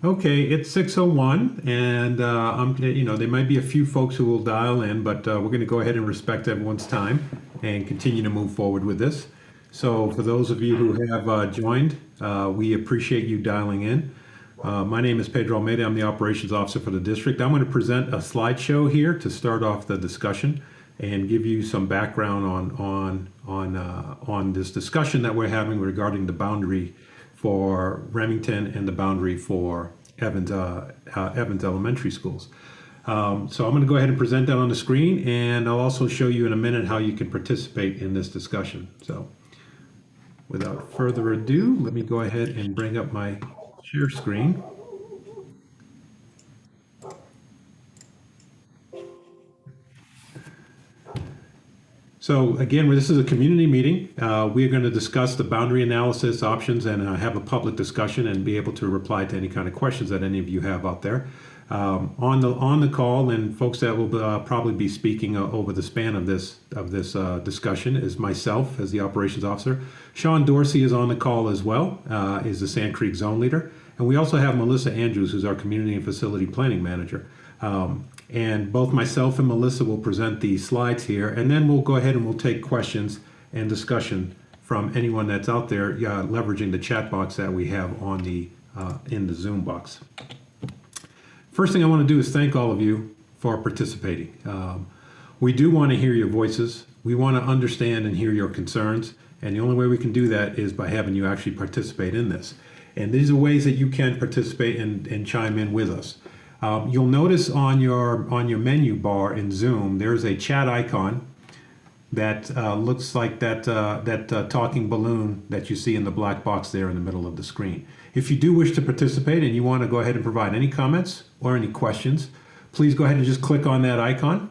Okay, it's 6:01, and there might be a few folks who will dial in, but we're going to go ahead and respect everyone's time and continue to move forward with this. So, for those of you who have joined, we appreciate you dialing in. My name is Pedro Almeida. I'm the operations officer for the district. I'm going to present a slideshow here to start off the discussion and give you some background on this discussion that we're having regarding the boundary for Remington and the boundary for Evans Elementary Schools. So I'm going to go ahead and present that on the screen, and I'll also show you in a minute how you can participate in this discussion. So without further ado, let me go ahead and bring up my share screen. So again, this is a community meeting. We're going to discuss the boundary analysis options and have a public discussion and be able to reply to any kind of questions that any of you have out there. On the call, and folks that will probably be speaking over the span of this discussion is myself as the operations officer. Sean Dorsey is on the call as well, is the Sand Creek Zone Leader. And we also have Melissa Andrews, who's our Community and Facility Planning Manager. And both myself and Melissa will present the slides here, and then we'll go ahead and we'll take questions and discussion from anyone that's out there leveraging the chat box that we have on in the Zoom box. First thing I want to do is thank all of you for participating. We do want to hear your voices. We want to understand and hear your concerns, and the only way we can do that is by having you actually participate in this. And these are ways that you can participate and chime in with us. You'll notice on your menu bar in Zoom, there's a chat icon that looks like that talking balloon that you see in the black box there in the middle of the screen. If you do wish to participate and you want to go ahead and provide any comments or any questions, please go ahead and just click on that icon.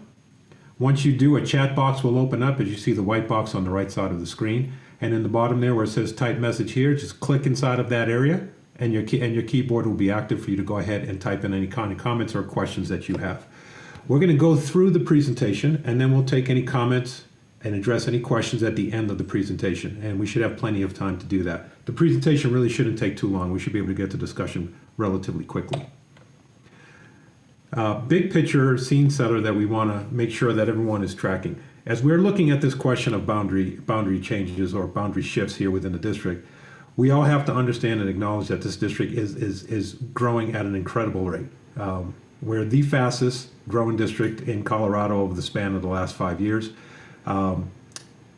Once you do, a chat box will open up as you see the white box on the right side of the screen. And in the bottom there where it says type message here, just click inside of that area, and your keyboard will be active for you to go ahead and type in any kind of comments or questions that you have. We're going to go through the presentation, and then we'll take any comments and address any questions at the end of the presentation, and we should have plenty of time to do that. The presentation really shouldn't take too long. We should be able to get to discussion relatively quickly. Big picture scene setter that we want to make sure that everyone is tracking. As we're looking at this question of boundary changes or boundary shifts here within the district, we all have to understand and acknowledge that this district is growing at an incredible rate. We're the fastest growing district in Colorado over the span of the last 5 years.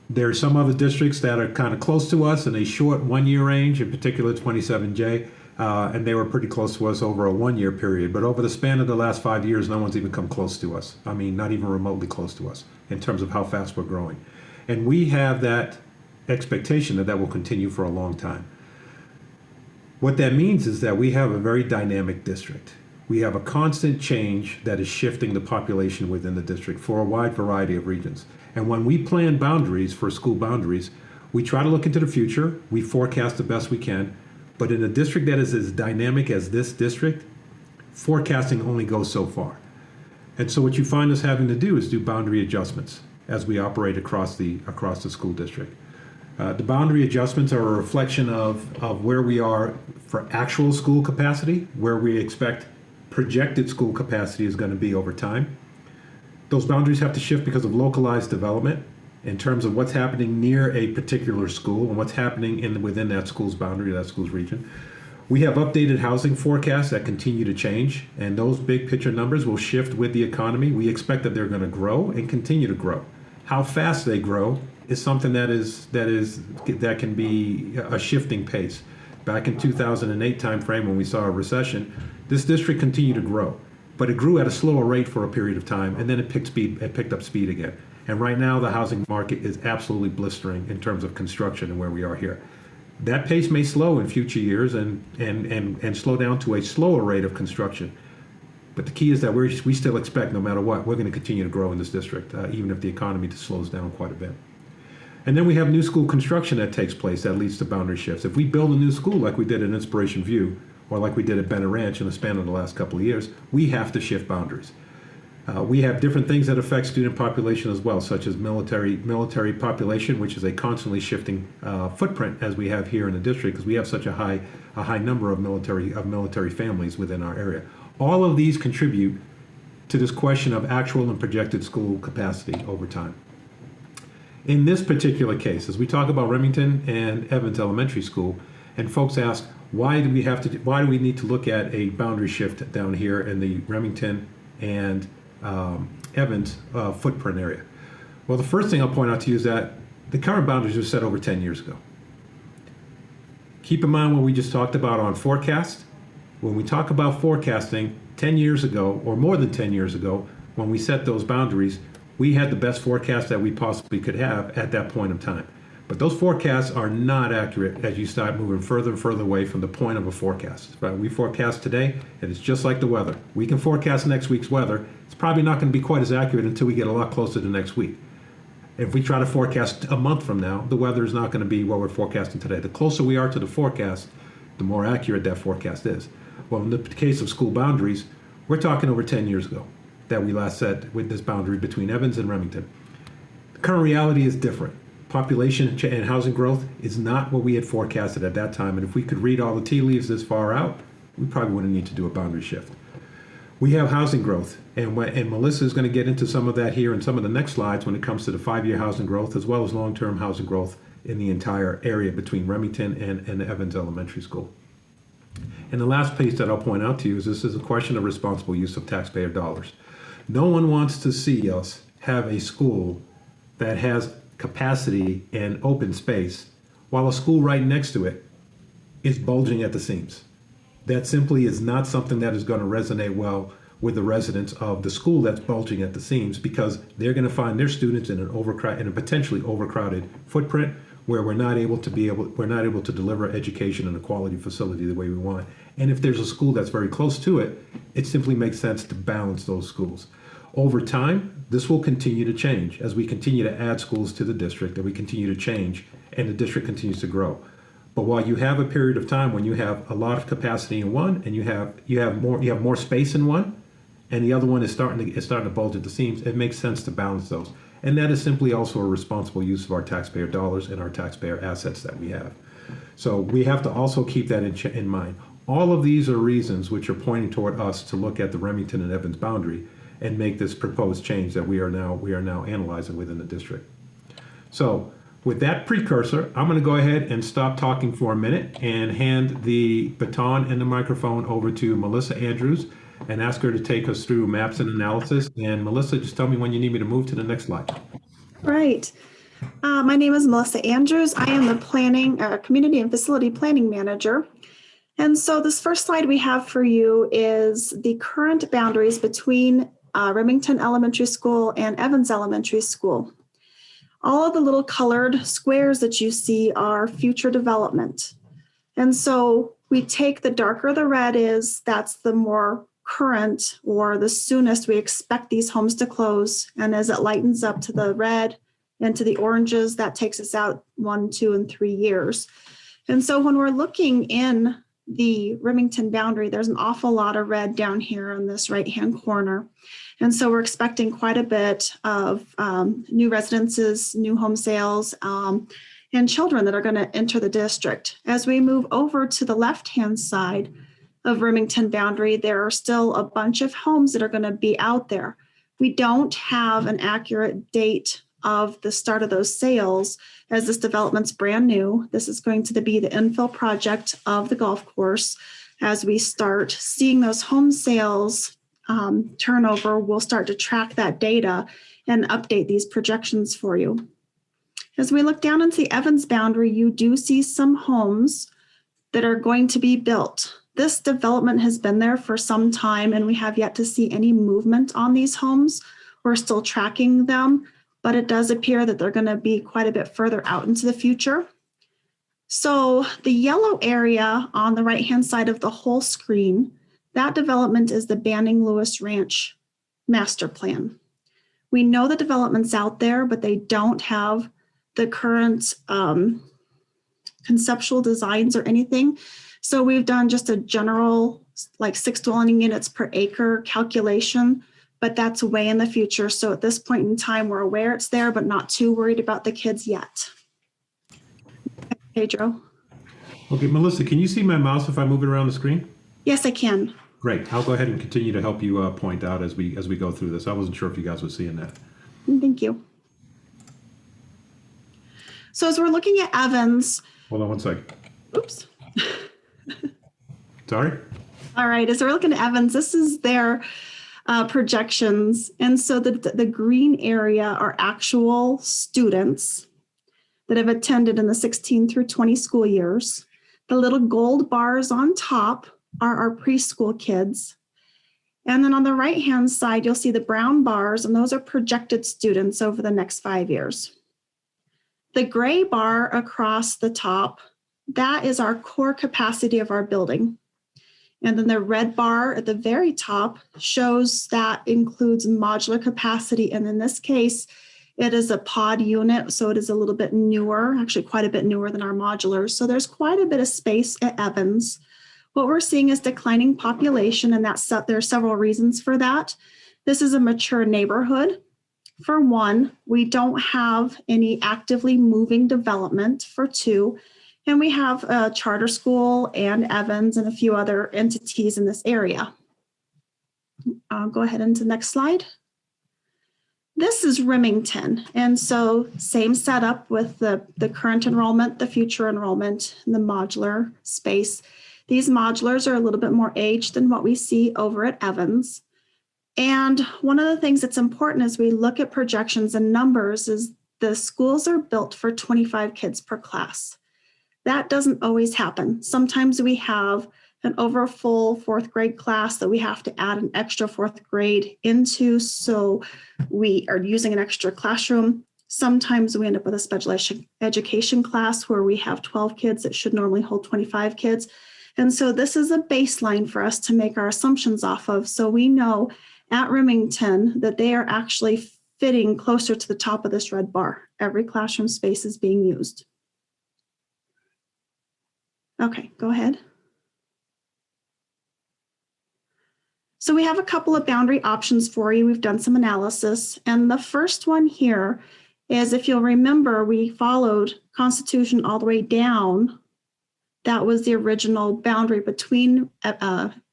There are some other districts that are kind of close to us in a short 1 year range, in particular 27J, and they were pretty close to us over a 1 year period. But over the span of the last 5 years, no one's even come close to us. I mean, not even remotely close to us in terms of how fast we're growing. And we have that expectation that will continue for a long time. What that means is that we have a very dynamic district. We have a constant change that is shifting the population within the district for a wide variety of regions. And when we plan boundaries for school boundaries, we try to look into the future, we forecast the best we can, but in a district that is as dynamic as this district, forecasting only goes so far. And so what you find us having to do is do boundary adjustments as we operate across the school district. The boundary adjustments are a reflection of where we are for actual school capacity, where we expect projected school capacity is going to be over time. Those boundaries have to shift because of localized development in terms of what's happening near a particular school and what's happening within that school's boundary, that school's region. We have updated housing forecasts that continue to change, and those big picture numbers will shift with the economy. We expect that they're going to grow and continue to grow. How fast they grow is something that can be a shifting pace. Back in 2008 timeframe when we saw a recession, this district continued to grow, but it grew at a slower rate for a period of time, and then it picked up speed again. And right now the housing market is absolutely blistering in terms of construction and where we are here. That pace may slow in future years and slow down to a slower rate of construction. But the key is that we still expect, no matter what, we're going to continue to grow in this district, even if the economy slows down quite a bit. And then we have new school construction that takes place that leads to boundary shifts. If we build a new school like we did at Inspiration View, or like we did at Bennett Ranch in the span of the last couple of years, we have to shift boundaries. We have different things that affect student population as well, such as military population, which is a constantly shifting footprint as we have here in the district, because we have such a high number of military families within our area. All of these contribute to this question of actual and projected school capacity over time. In this particular case, as we talk about Remington and Evans Elementary School, and folks ask, why do we need to look at a boundary shift down here in the Remington and Evans footprint area? Well, the first thing I'll point out to you is that the current boundaries were set over 10 years ago. Keep in mind what we just talked about on forecast. When we talk about forecasting, 10 years ago, or more than 10 years ago, when we set those boundaries, we had the best forecast that we possibly could have at that point in time. But those forecasts are not accurate as you start moving further and further away from the point of a forecast. Right? We forecast today, and it's just like the weather. We can forecast next week's weather. It's probably not going to be quite as accurate until we get a lot closer to next week. If we try to forecast a month from now, the weather is not going to be what we're forecasting today. The closer we are to the forecast, the more accurate that forecast is. Well, in the case of school boundaries, we're talking over 10 years ago that we last set with this boundary between Evans and Remington. The current reality is different. Population and housing growth is not what we had forecasted at that time. And if we could read all the tea leaves this far out, we probably wouldn't need to do a boundary shift. We have housing growth, and Melissa is going to get into some of that here in some of the next slides when it comes to the 5-year housing growth as well as long-term housing growth in the entire area between Remington and Evans Elementary School. And the last piece that I'll point out to you is this is a question of responsible use of taxpayer dollars. No one wants to see us have a school that has capacity and open space while a school right next to it is bulging at the seams. That simply is not something that is going to resonate well with the residents of the school that's bulging at the seams, because they're going to find their students in a potentially overcrowded footprint where we're not able to deliver education in a quality facility the way we want. And if there's a school that's very close to it, it simply makes sense to balance those schools. Over time, this will continue to change as we continue to add schools to the district, and we continue to change, and the district continues to grow. But while you have a period of time when you have a lot of capacity in one, and you have more space in one, and the other one is starting to bulge at the seams, it makes sense to balance those. And that is simply also a responsible use of our taxpayer dollars and our taxpayer assets that we have. So we have to also keep that in mind. All of these are reasons which are pointing toward us to look at the Remington and Evans boundary and make this proposed change that we are now analyzing within the district. So with that precursor, I'm going to go ahead and stop talking for a minute and hand the baton and the microphone over to Melissa Andrews and ask her to take us through maps and analysis. And Melissa, just tell me when you need me to move to the next slide. Right. My name is Melissa Andrews. I am the community and facility planning manager. And so this first slide we have for you is the current boundaries between Remington Elementary School and Evans Elementary School. All of the little colored squares that you see are future development. And so we take the darker the red is, that's the more current or the soonest we expect these homes to close. And as it lightens up to the red and to the oranges, that takes us out 1, 2, and 3 years. And so when we're looking in the Remington boundary, there's an awful lot of red down here in this right-hand corner. And so we're expecting quite a bit of new residences, new home sales, and children that are going to enter the district. As we move over to the left-hand side of Remington boundary, there are still a bunch of homes that are going to be out there. We don't have an accurate date of the start of those sales, as this development's brand new. This is going to be the infill project of the golf course. As we start seeing those home sales turnover, we'll start to track that data and update these projections for you. As we look down into the Evans boundary, you do see some homes that are going to be built. This development has been there for some time, and we have yet to see any movement on these homes. We're still tracking them, but it does appear that they're going to be quite a bit further out into the future. So the yellow area on the right-hand side of the whole screen, that development is the Banning Lewis Ranch master plan. We know the development's out there, but they don't have the current conceptual designs or anything. So we've done just a general, like 6 dwelling units per acre calculation but that's way in the future. So at this point in time, we're aware it's there, but not too worried about the kids yet. Pedro? Okay, Melissa, can you see my mouse if I move it around the screen? Yes, I can. Great. I'll go ahead and continue to help you point out as we go through this. I wasn't sure if you guys were seeing that. Thank you. So as we're looking at Evans, Hold on one second. oops. Sorry? All right, as we're looking at Evans, this is their projections. And so the green area are actual students that have attended in the 16 through 20 school years. The little gold bars on top are our preschool kids. And then on the right-hand side, you'll see the brown bars, and those are projected students over the next 5 years. The gray bar across the top, that is our core capacity of our building. And then the red bar at the very top shows that includes modular capacity. And in this case, it is a pod unit, so it is a little bit newer, actually quite a bit newer than our modulars. So there's quite a bit of space at Evans. What we're seeing is declining population, and there are several reasons for that. This is a mature neighborhood. For one, we don't have any actively moving development. For two, and we have a charter school and Evans and a few other entities in this area. Go ahead into the next slide. This is Remington. And so same setup with the current enrollment, the future enrollment, and the modular space. These modulars are a little bit more aged than what we see over at Evans. And one of the things that's important as we look at projections and numbers is the schools are built for 25 kids per class. That doesn't always happen. Sometimes we have an over full fourth grade class that we have to add an extra fourth grade into, so we are using an extra classroom. Sometimes we end up with a special education class where we have 12 kids that should normally hold 25 kids. And so this is a baseline for us to make our assumptions off of. So we know at Remington that they are actually fitting closer to the top of this red bar. Every classroom space is being used. Okay, go ahead. So we have a couple of boundary options for you. We've done some analysis. And the first one here is, if you'll remember, we followed Constitution all the way down. That was the original boundary between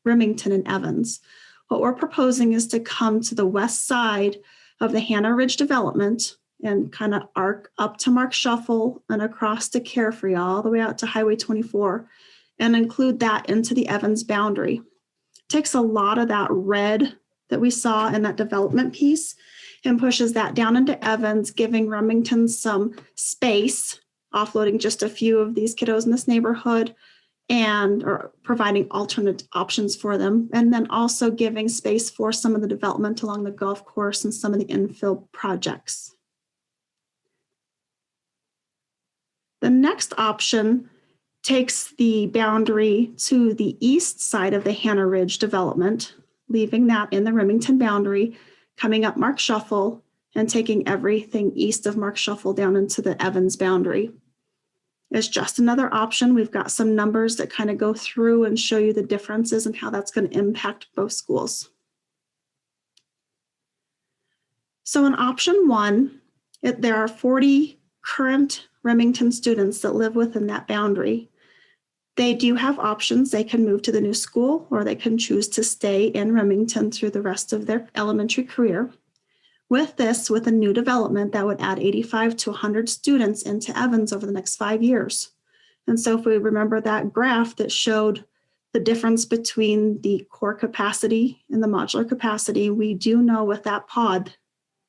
Remington and Evans. What we're proposing is to come to the west side of the Hannah Ridge development and kind of arc up to Mark Shuffle and across to Carefree, all the way out to Highway 24, and include that into the Evans boundary. Takes a lot of that red that we saw in that development piece and pushes that down into Evans, giving Remington some space, offloading just a few of these kiddos in this neighborhood or providing alternate options for them, and then also giving space for some of the development along the golf course and some of the infill projects. The next option takes the boundary to the east side of the Hannah Ridge development, leaving that in the Remington boundary, coming up Mark Shuffle, and taking everything east of Mark Shuffle down into the Evans boundary. It's just another option. We've got some numbers that kind of go through and show you the differences and how that's going to impact both schools. So in option one, there are 40 current Remington students that live within that boundary. They do have options. They can move to the new school, or they can choose to stay in Remington through the rest of their elementary career. With a new development, that would add 85 to 100 students into Evans over the next 5 years. And so if we remember that graph that showed the difference between the core capacity and the modular capacity, we do know with that pod,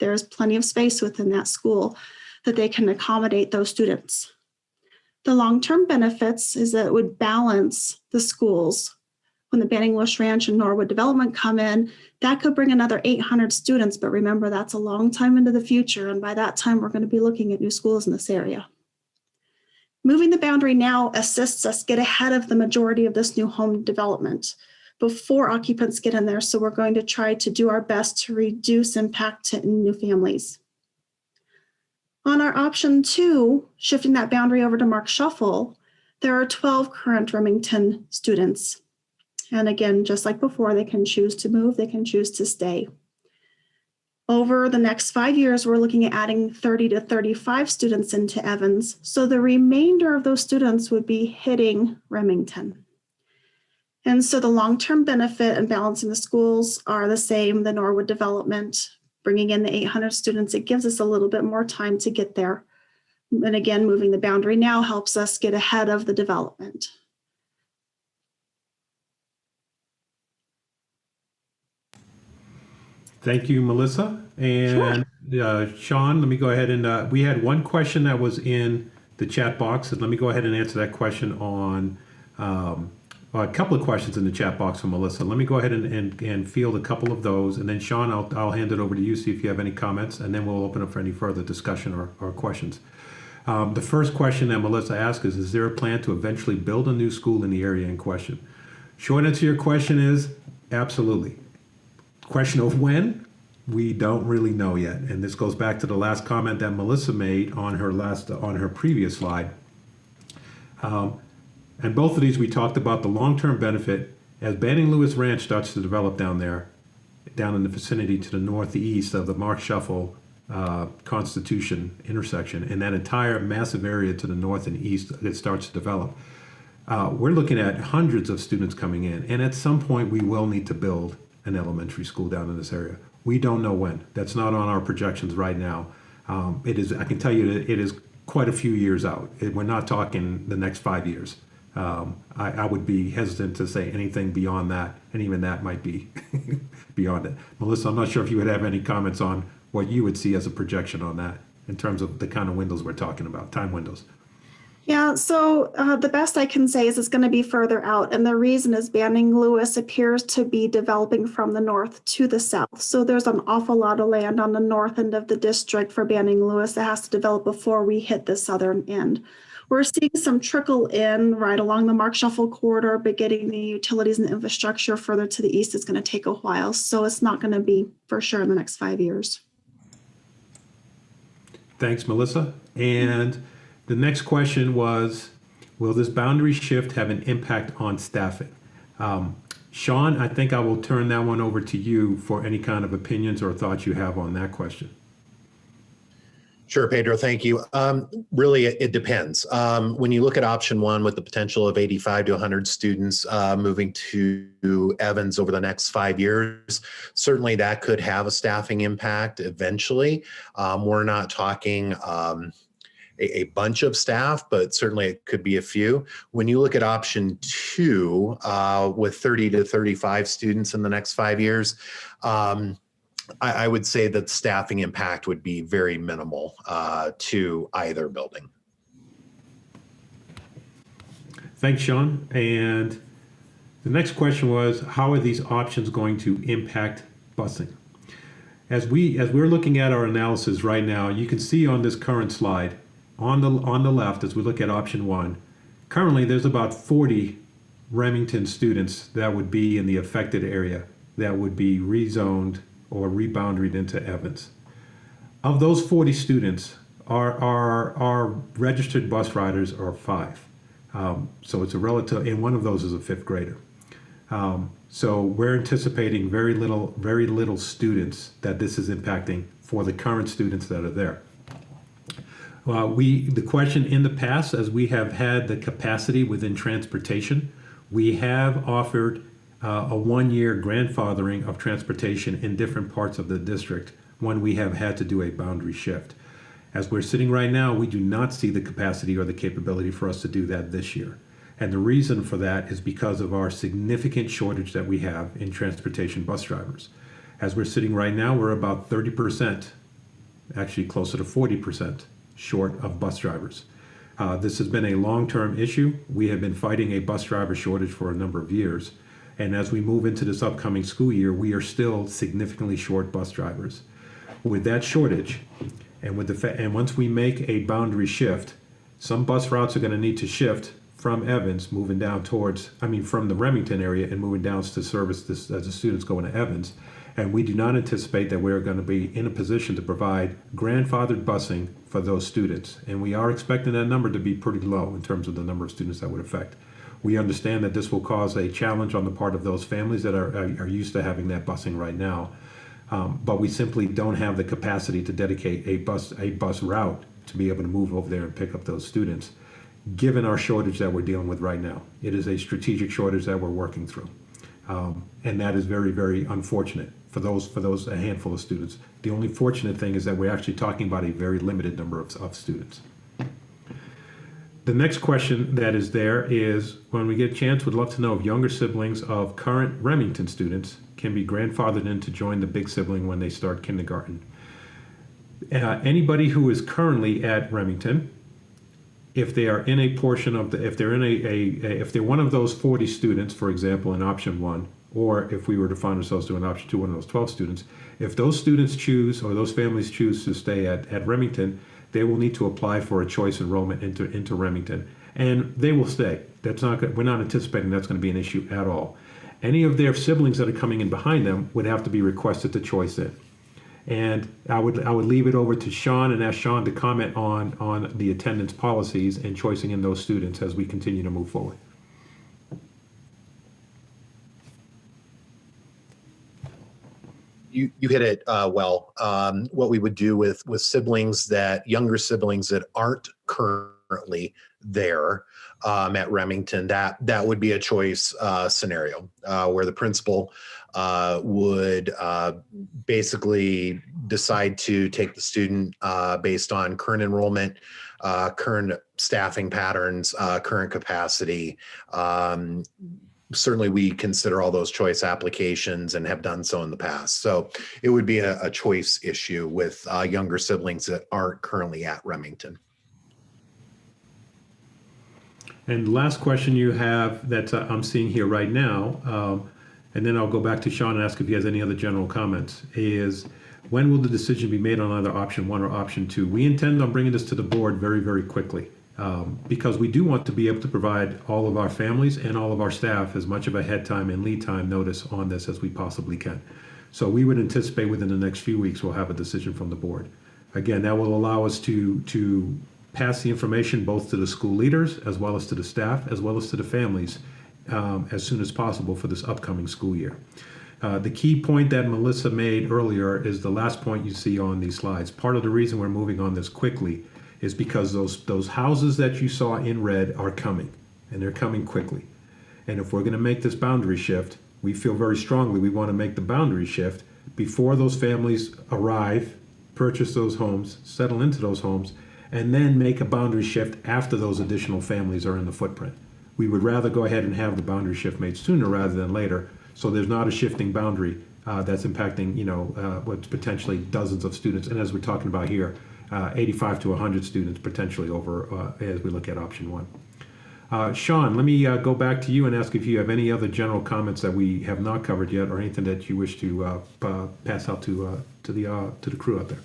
there's plenty of space within that school that they can accommodate those students. The long-term benefits is that it would balance the schools. When the Banning Bush Ranch and Norwood development come in, that could bring another 800 students, but remember, that's a long time into the future, and by that time, we're going to be looking at new schools in this area. Moving the boundary now assists us get ahead of the majority of this new home development before occupants get in there, so we're going to try to do our best to reduce impact to new families. On our option two, shifting that boundary over to Mark Shuffle, there are 12 current Remington students. And again, just like before, they can choose to move, they can choose to stay. Over the next 5 years, we're looking at adding 30 to 35 students into Evans. So the remainder of those students would be hitting Remington. And so the long-term benefit and balancing the schools are the same. The Norwood development, bringing in the 800 students, it gives us a little bit more time to get there. And again, moving the boundary now helps us get ahead of the development. Thank you, Melissa. And Sean, let me go ahead and we had one question that was in the chat box. And let me go ahead and answer that question on a couple of questions in the chat box from Melissa. Let me go ahead and field a couple of those. And then Sean, I'll hand it over to you, see if you have any comments, and then we'll open up for any further discussion or questions. The first question that Melissa asked is there a plan to eventually build a new school in the area in question? Short answer to your question is absolutely. Question of when, we don't really know yet. And this goes back to the last comment that Melissa made on her previous slide. And both of these, we talked about the long-term benefit as Banning Lewis Ranch starts to develop down there, down in the vicinity to the northeast of the Mark Shuffle Constitution intersection, and that entire massive area to the north and east that starts to develop. We're looking at hundreds of students coming in, and at some point we will need to build an elementary school down in this area. We don't know when. That's not on our projections right now. It is. I can tell you that it is quite a few years out. We're not talking the next 5 years. I would be hesitant to say anything beyond that, and even that might be beyond it. Melissa, I'm not sure if you would have any comments on what you would see as a projection on that in terms of the kind of windows we're talking about, time windows. Yeah, so the best I can say is it's going to be further out. And the reason is Banning Lewis appears to be developing from the north to the south. So there's an awful lot of land on the north end of the district for Banning Lewis that has to develop before we hit the southern end. We're seeing some trickle in right along the Mark Shuffle corridor, but getting the utilities and infrastructure further to the east is going to take a while. So it's not going to be for sure in the next 5 years. Thanks, Melissa. And the next question was, will this boundary shift have an impact on staffing? Sean, I think I will turn that one over to you for any kind of opinions or thoughts you have on that question. Sure, Pedro, thank you. Really, it depends. When you look at option one with the potential of 85 to 100 students moving to Evans over the next 5 years, certainly that could have a staffing impact eventually. We're not talking a bunch of staff, but certainly it could be a few. When you look at option two with 30 to 35 students in the next 5 years, I would say that staffing impact would be very minimal to either building. Thanks, Sean. And the next question was, how are these options going to impact busing? As we're looking at our analysis right now, you can see on this current slide, on the left, as we look at option one, currently there's about 40 Remington students that would be in the affected area that would be rezoned or reboundaried into Evans. Of those 40 students, our registered bus riders are 5. So it's a relative, and one of those is a 5th grader. So we're anticipating very little students that this is impacting for the current students that are there. The question in the past, as we have had the capacity within transportation, we have offered a 1-year grandfathering of transportation in different parts of the district when we have had to do a boundary shift. As we're sitting right now, we do not see the capacity or the capability for us to do that this year. And the reason for that is because of our significant shortage that we have in transportation bus drivers. As we're sitting right now, we're about 30%, actually closer to 40% short of bus drivers. This has been a long-term issue. We have been fighting a bus driver shortage for a number of years. And as we move into this upcoming school year, we are still significantly short bus drivers. With that shortage, and once we make a boundary shift, some bus routes are going to need to shift from Evans, moving down from the Remington area and moving down to service this as the students go into Evans. And we do not anticipate that we're going to be in a position to provide grandfathered busing for those students. And we are expecting that number to be pretty low in terms of the number of students that would affect. We understand that this will cause a challenge on the part of those families that are used to having that busing right now. But we simply don't have the capacity to dedicate a bus route to be able to move over there and pick up those students, given our shortage that we're dealing with right now. It is a strategic shortage that we're working through. And that is very, very unfortunate for those a handful of students. The only fortunate thing is that we're actually talking about a very limited number of students. The next question that is there is, when we get a chance, would love to know if younger siblings of current Remington students can be grandfathered in to join the big sibling when they start kindergarten. Anybody who is currently at Remington, if they are in a portion of the, if they're in if they're one of those 40 students, for example, in option 1, or if we were to find ourselves doing option 2, one of those 12 students, if those students choose, or those families choose to stay at Remington, they will need to apply for a choice enrollment into Remington, and they will stay. We're not anticipating that's going to be an issue at all. Any of their siblings that are coming in behind them would have to be requested to choice in. And I would leave it over to Sean and ask Sean to comment on the attendance policies and choicing in those students as we continue to move forward. You hit it well. What we would do with younger siblings that aren't currently there at Remington, that would be a choice scenario where the principal would basically decide to take the student based on current enrollment, current staffing patterns, current capacity. Certainly we consider all those choice applications and have done so in the past. So it would be a choice issue with younger siblings that aren't currently at Remington. And the last question you have that I'm seeing here right now, and then I'll go back to Sean and ask if he has any other general comments, is when will the decision be made on either option 1 or option 2? We intend on bringing this to the board very, very quickly. Because we do want to be able to provide all of our families and all of our staff as much of a head time and lead time notice on this as we possibly can. So we would anticipate within the next few weeks we'll have a decision from the board. Again, that will allow us to pass the information both to the school leaders as well as to the staff as well as to the families as soon as possible for this upcoming school year. The key point that Melissa made earlier is the last point you see on these slides. Part of the reason we're moving on this quickly is because those houses that you saw in red are coming, and they're coming quickly. And if we're going to make this boundary shift, we feel very strongly we want to make the boundary shift before those families arrive, purchase those homes, settle into those homes, and then make a boundary shift after those additional families are in the footprint. We would rather go ahead and have the boundary shift made sooner rather than later, so there's not a shifting boundary that's impacting, what's potentially dozens of students. And as we're talking about here, 85 to 100 students potentially over as we look at option 1. Sean, let me go back to you and ask if you have any other general comments that we have not covered yet, or anything that you wish to pass out to the crew out there.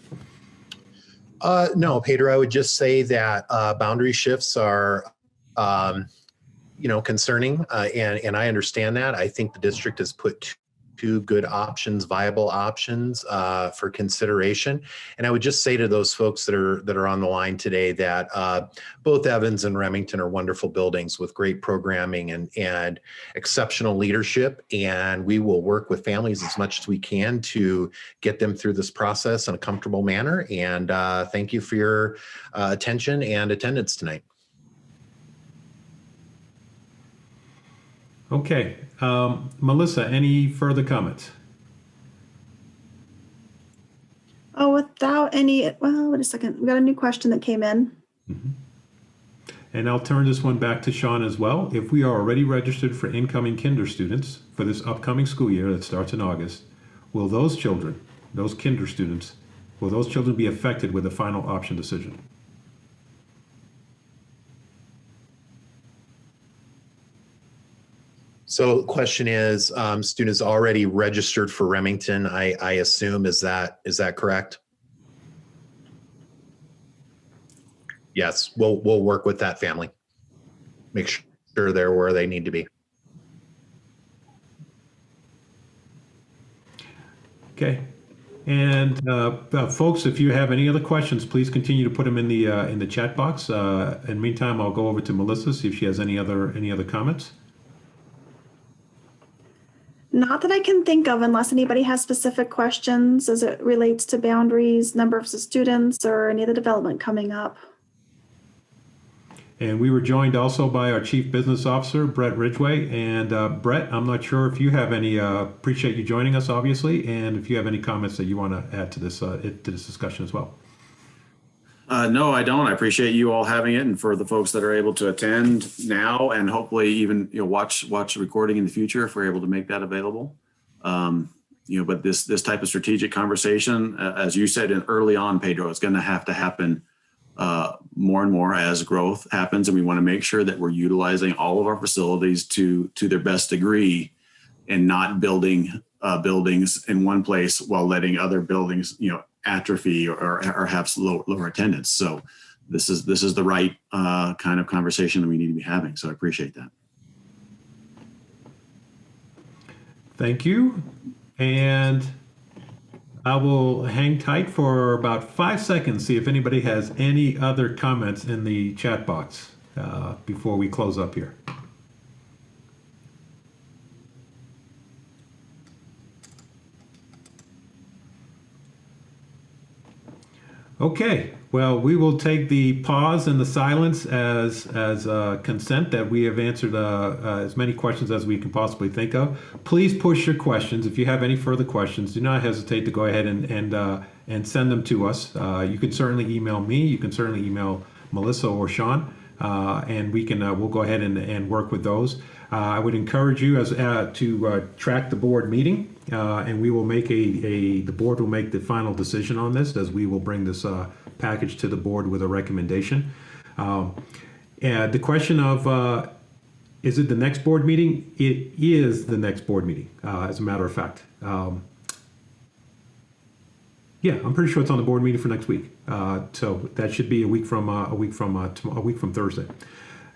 No, Pedro, I would just say that boundary shifts are, concerning, and I understand that. I think the district has put two good options, viable options for consideration. And I would just say to those folks that are on the line today that both Evans and Remington are wonderful buildings with great programming and exceptional leadership. And we will work with families as much as we can to get them through this process in a comfortable manner. And thank you for your attention and attendance tonight. Okay. Melissa, any further comments? Oh, without any, well, wait a second. We got a new question that came in. Mm-hmm. And I'll turn this one back to Sean as well. If we are already registered for incoming kinder students for this upcoming school year that starts in August, will those children, those kinder students, will those children be affected with the final option decision? So the question is, students already registered for Remington, I assume, is that correct? Yes, we'll work with that family. Make sure they're where they need to be. Okay. And folks, if you have any other questions, please continue to put them in the chat box. In the meantime, I'll go over to Melissa, see if she has any other comments. Not that I can think of, unless anybody has specific questions as it relates to boundaries, number of students, or any of the development coming up. And we were joined also by our Chief Business Officer, Brett Ridgway. And Brett, I'm not sure if you have any, appreciate you joining us, obviously, and if you have any comments that you want to add to this discussion as well. No, I don't. I appreciate you all having it, and for the folks that are able to attend now, and hopefully even watch the recording in the future if we're able to make that available. But this type of strategic conversation, as you said early on, Pedro, it's going to happen more and more as growth happens, and we want to make sure that we're utilizing all of our facilities to their best degree, and not building buildings in one place while letting other buildings atrophy or have lower attendance. So this is the right kind of conversation that we need to be having. So I appreciate that. Thank you. And I will hang tight for about 5 seconds, see if anybody has any other comments in the chat box before we close up here. Okay, well, we will take the pause and the silence as consent that we have answered as many questions as we can possibly think of. Please push your questions. If you have any further questions, do not hesitate to go ahead and send them to us. You can certainly email me. You can certainly email Melissa or Sean, and we'll go ahead and work with those. I would encourage you to track the board meeting, and we will make the board will make the final decision on this, as we will bring this package to the board with a recommendation. And the question of is it the next board meeting? It is the next board meeting, as a matter of fact. Yeah, I'm pretty sure it's on the board meeting for next week. So that should be a week from Thursday.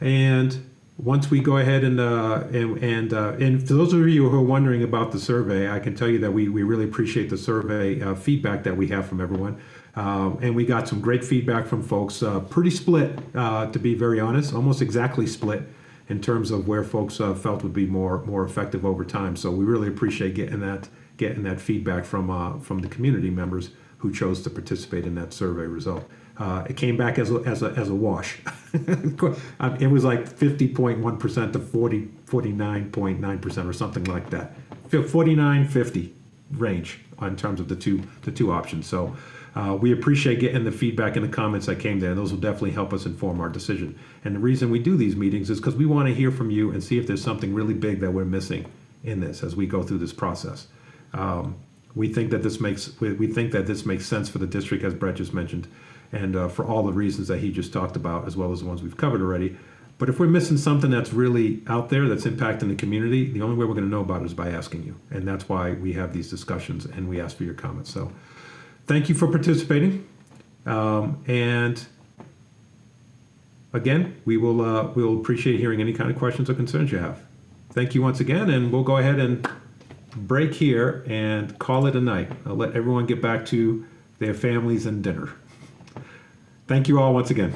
And once we go ahead and for those of you who are wondering about the survey, I can tell you that we really appreciate the survey feedback that we have from everyone. And we got some great feedback from folks, pretty split, to be very honest, almost exactly split in terms of where folks felt would be more effective over time. So we really appreciate getting that feedback from the community members who chose to participate in that survey result. It came back as a wash. It was like 50.1% to 49.9% or something like that. 49-50 range in terms of the two options. So we appreciate getting the feedback and the comments that came there. Those will definitely help us inform our decision. And the reason we do these meetings is because we want to hear from you and see if there's something really big that we're missing in this as we go through this process. We think that this makes sense for the district, as Brett just mentioned, and for all the reasons that he just talked about, as well as the ones we've covered already. But if we're missing something that's really out there that's impacting the community, the only way we're going to know about it is by asking you. And that's why we have these discussions and we ask for your comments. So thank you for participating. And again, we'll appreciate hearing any kind of questions or concerns you have. Thank you once again, and we'll go ahead and break here and call it a night. I'll let everyone get back to their families and dinner. Thank you all once again.